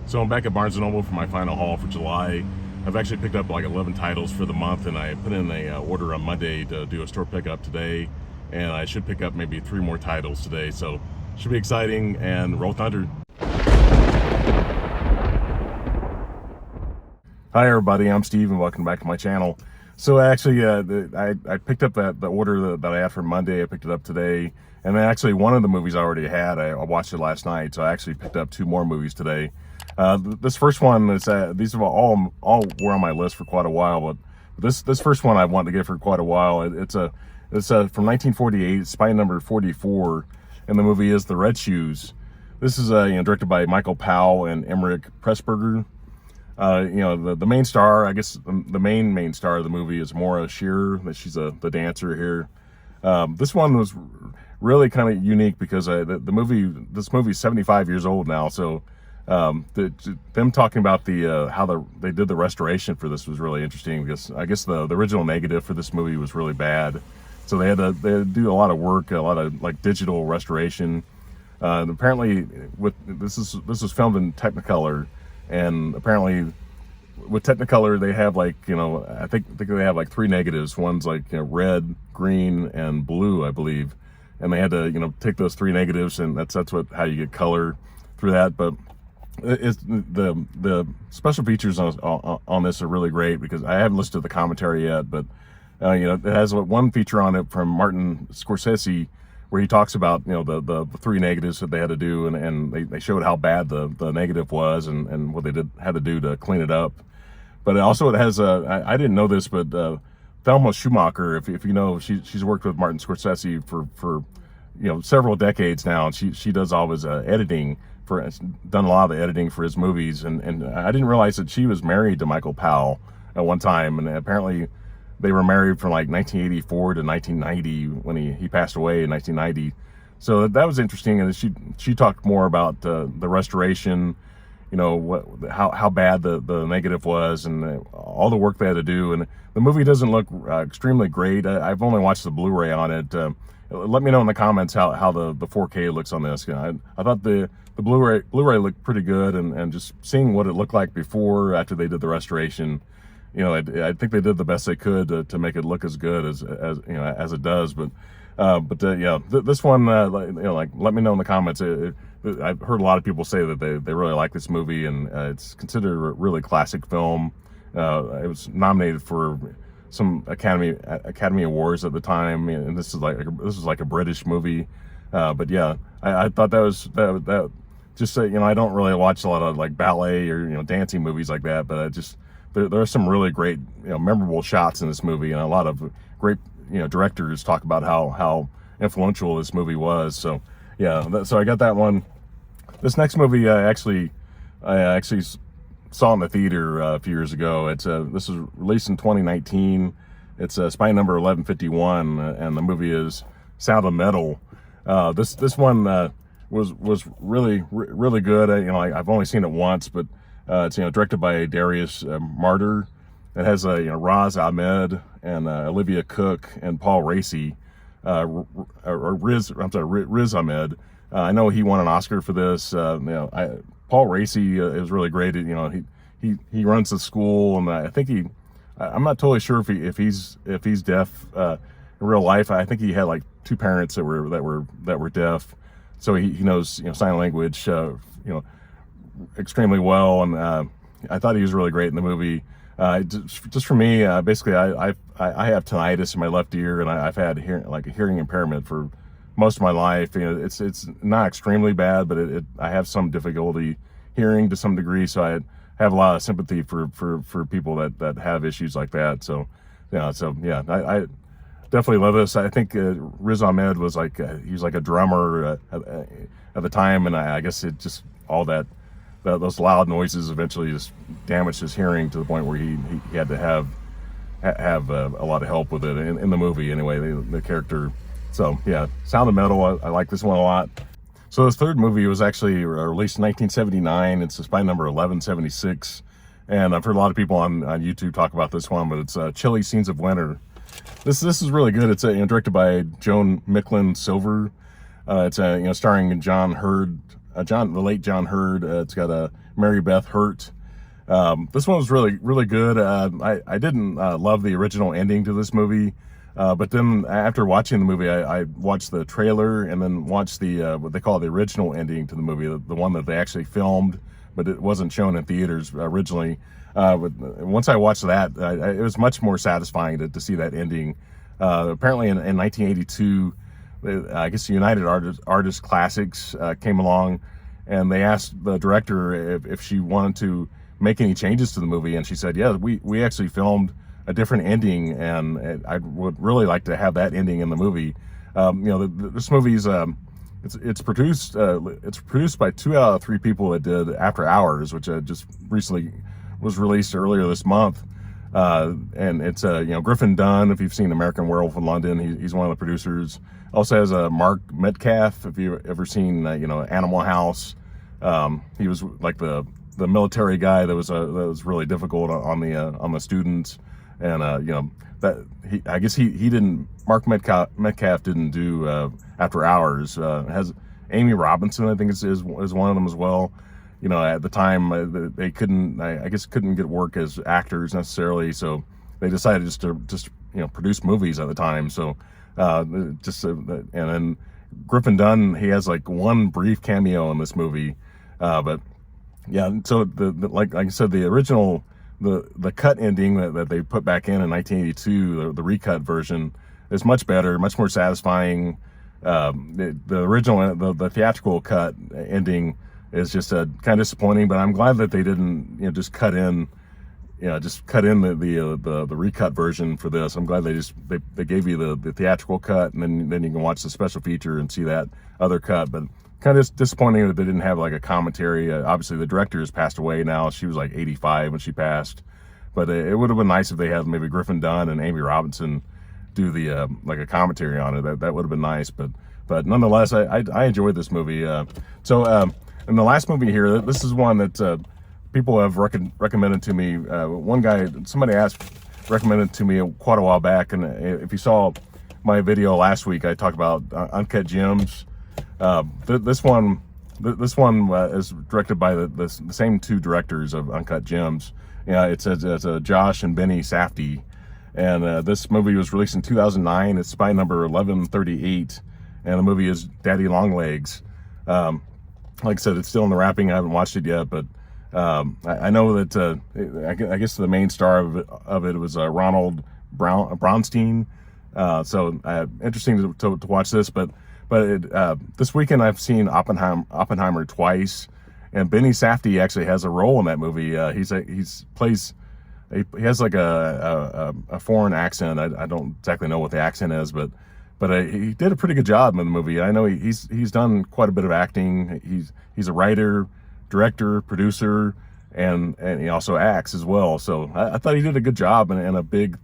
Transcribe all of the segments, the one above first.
So I'm back at Barnes & Noble for my final haul for July. I've actually picked up like 11 titles for the month, and I put in a order on Monday to do a store pickup today, and I should pick up maybe 3 more titles today, so should be exciting. And roll thunder. Hi everybody, I'm Steve and welcome back to my channel. So actually I picked up the order that I had for Monday. I picked it up today, and then actually one of the movies I already had, I watched it last night, so I actually picked up 2 more movies today. This first one is these are all were on my list for quite a while, but this first one I wanted to get for quite a while. It's from 1948. It's spy number 44, and the movie is The Red Shoes. This is directed by Michael Powell and Emmerich Pressburger. The main star, I guess the main star of the movie is Maura Shearer. She's the dancer here. This one was really kind of unique because this movie is 75 years old now, so them talking about how they did the restoration for this was really interesting, because I guess the original negative for this movie was really bad, so they had to do a lot of work, a lot of like digital restoration. Apparently, this was filmed in Technicolor, and apparently with Technicolor they have like I think they have like 3 negatives. One's like red, green, and blue, I believe, and they had to take those 3 negatives, and that's how you get color through that. But the special features on this are really great, because I haven't listened to the commentary yet, but it has one feature on it from Martin Scorsese where he talks about the 3 negatives that they had to do, and they showed how bad the negative was and what they had to do to clean it up. But it has I didn't know this, but Thelma Schumacher, if you know, she's worked with Martin Scorsese for several decades now, and she does all his editing. Done a lot of the editing for his movies, and I didn't realize that she was married to Michael Powell at one time, and apparently they were married from like 1984 to 1990 when he passed away in 1990. So that was interesting, and she talked more about the restoration, how bad the negative was, and all the work they had to do. And the movie doesn't look extremely great. I've only watched the Blu-ray on it. Let me know in the comments how the 4K looks on this. I thought the Blu-ray looked pretty good, and just seeing what it looked like before, after they did the restoration, I think they did the best they could to make it look as good as it does. But this one, let me know in the comments. I've heard a lot of people say that they really like this movie, and it's considered a really classic film. It was nominated for some Academy Awards at the time, and this was like a British movie. But yeah, I thought that just I don't really watch a lot of like ballet or dancing movies like that, but there are some really great memorable shots in this movie, and a lot of great directors talk about how influential this movie was. So yeah, so I got that one. This next movie I actually saw in the theater a few years ago. This was released in 2019. It's spy number 1151, and the movie is Sound of Metal. This one was really good. I've only seen it once, but it's directed by Darius Martyr. It has Riz Ahmed and Olivia Cook and Paul Raci, Riz Ahmed. I know he won an Oscar for this. Paul Raci is really great. He runs the school, and I think I'm not totally sure if he's deaf in real life. I think he had like 2 parents that were deaf, so he knows sign language extremely well, and I thought he was really great in the movie. Just for me, basically I have tinnitus in my left ear, and I've had a hearing impairment for most of my life. It's not extremely bad, but I have some difficulty hearing to some degree, so I have a lot of sympathy for people that have issues like that. So I definitely love this. I think Riz Ahmed was he was like a drummer at the time, and I guess it just all those loud noises eventually just damaged his hearing to the point where he had to have a lot of help with it in the movie. Anyway, the character. So yeah, Sound of Metal. I like this one a lot. So this third movie was actually released in 1979. It's spy number 1176, and I've heard a lot of people on YouTube talk about this one, but it's Chilly Scenes of Winter. This is really good. It's directed by Joan Micklin Silver. It's starring John the late John Hurd. It's got Mary Beth Hurt. This one was really good. I didn't love the original ending to this movie, but then after watching the movie, I watched the trailer and then watched the what they call the original ending to the movie, the one that they actually filmed, but it wasn't shown in theaters originally. But once I watched that, it was much more satisfying to see that ending. Apparently in 1982, I guess the United Artists Classics came along, and they asked the director if she wanted to make any changes to the movie, and she said, yeah, we actually filmed a different ending, and I would really like to have that ending in the movie. This movie's it's produced by 2 out of 3 people that did After Hours, which just recently was released earlier this month. And it's Griffin Dunn. If you've seen American Werewolf in London, he's one of the producers. Also has Mark Metcalf. If you've ever seen Animal House, he was like the military guy that was really difficult on the students. And I guess he didn't. Mark Metcalf didn't do After Hours. Has Amy Robinson, I think, is one of them as well. At the time they couldn't get work as actors necessarily, so they decided just to produce movies at the time. So and then Griffin Dunn, he has like one brief cameo in this movie, but yeah. So like I said, the original the cut ending that they put back in 1982, the recut version, is much better, much more satisfying. The original, the theatrical cut ending is just kind of disappointing, but I'm glad that they didn't just cut in the recut version for this. I'm glad they gave you the theatrical cut, and then you can watch the special feature and see that other cut. But kind of disappointing that they didn't have like a commentary. Obviously the director has passed away now. She was like 85 when she passed, but it would have been nice if they had maybe Griffin Dunn and Amy Robinson do the like a commentary on it. That would have been nice. But nonetheless, I enjoyed this movie. And the last movie here, this is one that people have recommended to me. Somebody recommended to me quite a while back, and if you saw my video last week, I talked about Uncut Gems. This one is directed by the same 2 directors of Uncut Gems. It's Josh and Benny Safdie, and this movie was released in 2009. It's spy number 1138, and the movie is Daddy Longlegs. Like I said, it's still in the wrapping. I haven't watched it yet, but I know that I guess the main star of it was Ronald Braunstein. So interesting to watch this. But this weekend I've seen Oppenheimer twice, and Benny Safdie actually has a role in that movie. He has like a foreign accent. I don't exactly know what the accent is, but he did a pretty good job in the movie. I know he's done quite a bit of acting. He's a writer, director, producer, and he also acts as well. So I thought he did a good job in a big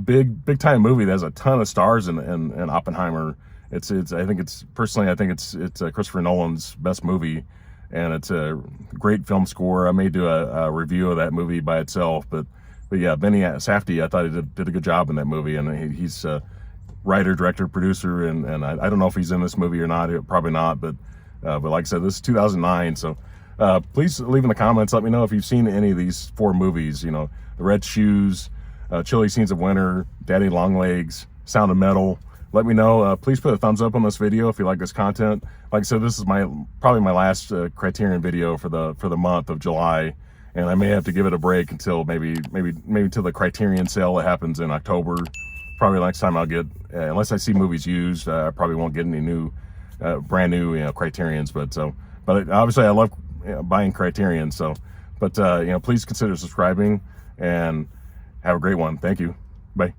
big time movie that has a ton of stars in Oppenheimer. I think it's Christopher Nolan's best movie, and it's a great film score. I may do a review of that movie by itself, but yeah, Benny Safdie, I thought he did a good job in that movie, and he's writer, director, producer, and I don't know if he's in this movie or not. Probably not, but like I said, this is 2009. So please leave in the comments. Let me know if you've seen any of these 4 movies. The Red Shoes, Chilly Scenes of Winter, Daddy Longlegs, Sound of Metal. Let me know. Please put a thumbs up on this video if you like this content. Like I said, this is probably my last Criterion video for the month of July, and I may have to give it a break until maybe until the Criterion sale that happens in October. Probably next time I'll get, unless I see movies used, I probably won't get any new, brand new, Criterions. But obviously I love buying Criterion. So, please consider subscribing and have a great one. Thank you. Bye.